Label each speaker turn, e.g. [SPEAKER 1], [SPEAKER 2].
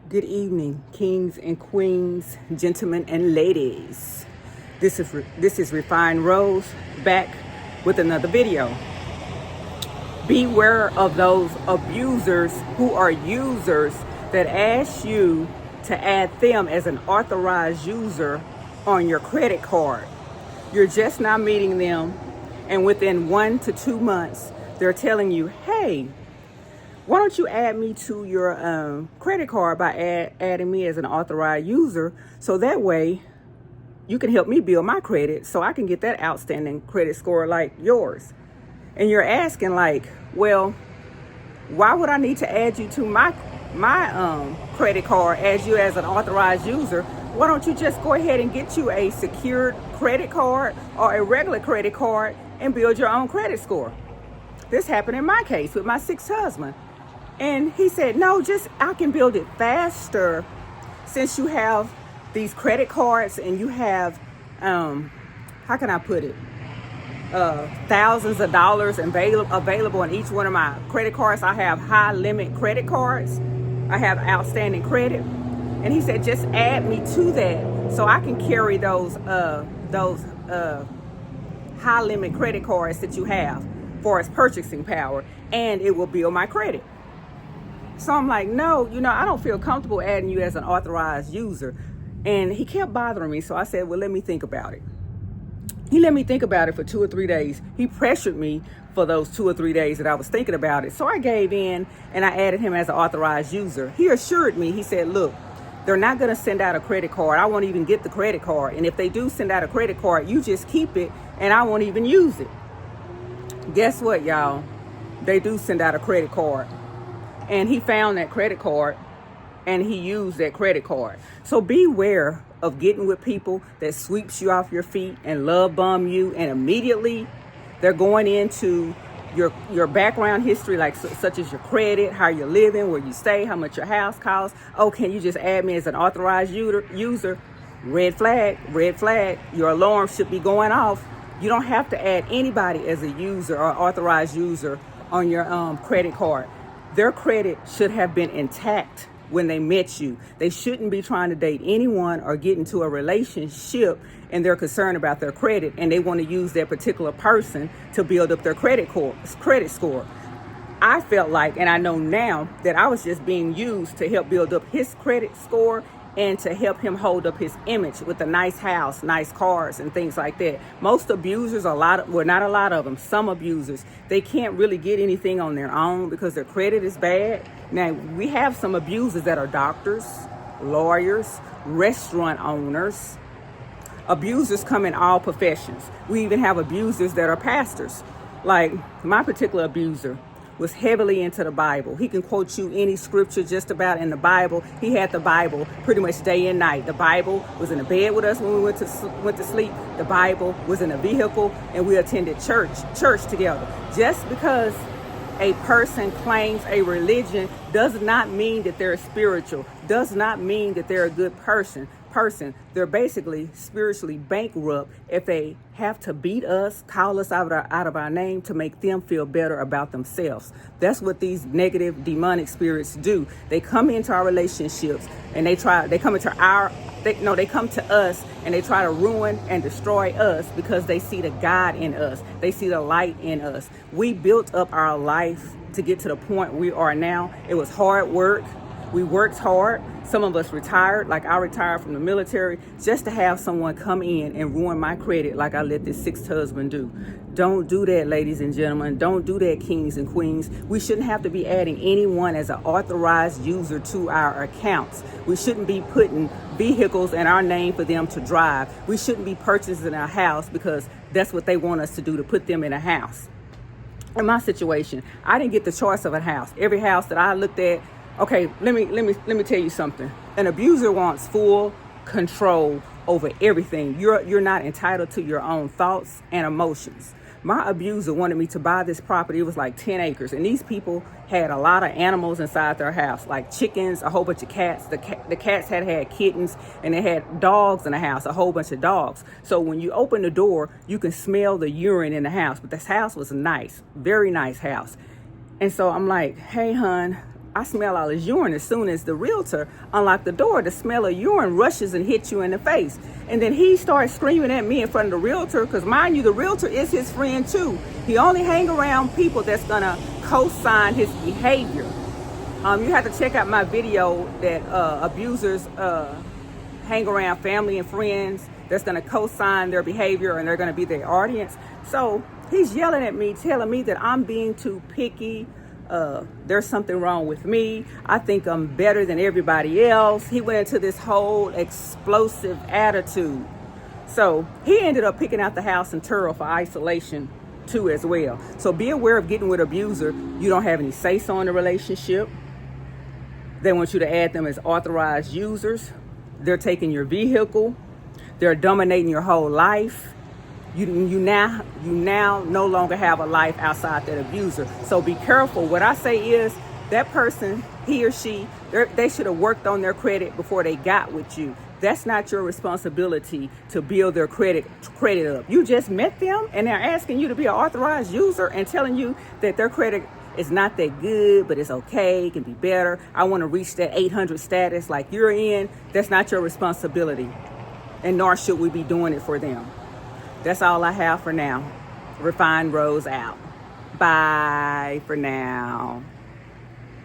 [SPEAKER 1] Good evening, kings and queens, gentlemen and ladies. This is Refined Rose back with another video. Beware of those abusers who are users that ask you to add them as an authorized user on your credit card. You're just not meeting them, and within 1 to 2 months, they're telling you, hey, why don't you add me to your credit card by adding me as an authorized user, so that way you can help me build my credit so I can get that outstanding credit score like yours. And you're asking like, well, why would I need to add you to my credit card as you as an authorized user? Why don't you just go ahead and get you a secured credit card or a regular credit card and build your own credit score? This happened in my case with my sixth husband. And he said, no, I can build it faster since you have these credit cards and you have, how can I put it? Thousands of dollars available on each one of my credit cards. I have high limit credit cards. I have outstanding credit. And he said, just add me to that so I can carry those high limit credit cards that you have for its purchasing power, and it will build my credit. So I'm like, no, I don't feel comfortable adding you as an authorized user. And he kept bothering me. So I said, well, let me think about it. He let me think about it for 2 or 3 days. He pressured me for those 2 or 3 days that I was thinking about it. So I gave in and I added him as an authorized user. He assured me, he said, look, they're not going to send out a credit card. I won't even get the credit card. And if they do send out a credit card, you just keep it and I won't even use it. Guess what, y'all? They do send out a credit card. And he found that credit card and he used that credit card. So beware of getting with people that sweeps you off your feet and love bomb you, and immediately they're going into your background history, like such as your credit, how you're living, where you stay, how much your house costs. Oh, can you just add me as an authorized user? Red flag, red flag. Your alarm should be going off. You don't have to add anybody as a user or authorized user on your credit card. Their credit should have been intact when they met you. They shouldn't be trying to date anyone or get into a relationship and they're concerned about their credit and they want to use that particular person to build up their credit score. I felt like, and I know now, that I was just being used to help build up his credit score and to help him hold up his image with a nice house, nice cars, and things like that. Most abusers, not a lot of them, some abusers, they can't really get anything on their own because their credit is bad. Now, we have some abusers that are doctors, lawyers, restaurant owners. Abusers come in all professions. We even have abusers that are pastors. Like my particular abuser was heavily into the Bible. He can quote you any scripture just about in the Bible. He had the Bible pretty much day and night. The Bible was in the bed with us when we went to sleep. The Bible was in a vehicle, and we attended church together. Just because a person claims a religion does not mean that they're spiritual, does not mean that they're a good person. They're basically spiritually bankrupt if they have to beat us, call us out of our name to make them feel better about themselves. That's what these negative demonic spirits do. They come into our relationships and they come to us and they try to ruin and destroy us because they see the God in us. They see the light in us. We built up our life to get to the point we are now. It was hard work. We worked hard. Some of us retired, like I retired from the military, just to have someone come in and ruin my credit like I let this sixth husband do. Don't do that, ladies and gentlemen. Don't do that, kings and queens. We shouldn't have to be adding anyone as an authorized user to our accounts. We shouldn't be putting vehicles in our name for them to drive. We shouldn't be purchasing a house because that's what they want us to do, to put them in a house. In my situation, I didn't get the choice of a house. Every house that I looked at, okay, let me tell you something. An abuser wants full control over everything. You're not entitled to your own thoughts and emotions. My abuser wanted me to buy this property. It was like 10 acres. And these people had a lot of animals inside their house, like chickens, a whole bunch of cats. The cats had kittens, and they had dogs in the house, a whole bunch of dogs. So when you open the door, you can smell the urine in the house. But this house was nice, very nice house. And so I'm like, hey, hon, I smell all his urine. As soon as the realtor unlocked the door, the smell of urine rushes and hits you in the face. And then he starts screaming at me in front of the realtor, because mind you, the realtor is his friend too. He only hang around people that's gonna co-sign his behavior. You have to check out my video that abusers hang around family and friends that's going to co-sign their behavior and they're going to be their audience. So he's yelling at me, telling me that I'm being too picky. There's something wrong with me. I think I'm better than everybody else. He went into this whole explosive attitude. So he ended up picking out the house in Turtle for isolation too as well. So be aware of getting with an abuser. You don't have any say-so in the relationship. They want you to add them as authorized users. They're taking your vehicle. They're dominating your whole life. You now no longer have a life outside that abuser. So be careful. What I say is that person, he or she, they should have worked on their credit before they got with you. That's not your responsibility to build their credit up. You just met them and they're asking you to be an authorized user and telling you that their credit is not that good, but it's okay, it can be better. I want to reach that 800 status like you're in. That's not your responsibility. And nor should we be doing it for them. That's all I have for now. Refined Rose out. Bye for now.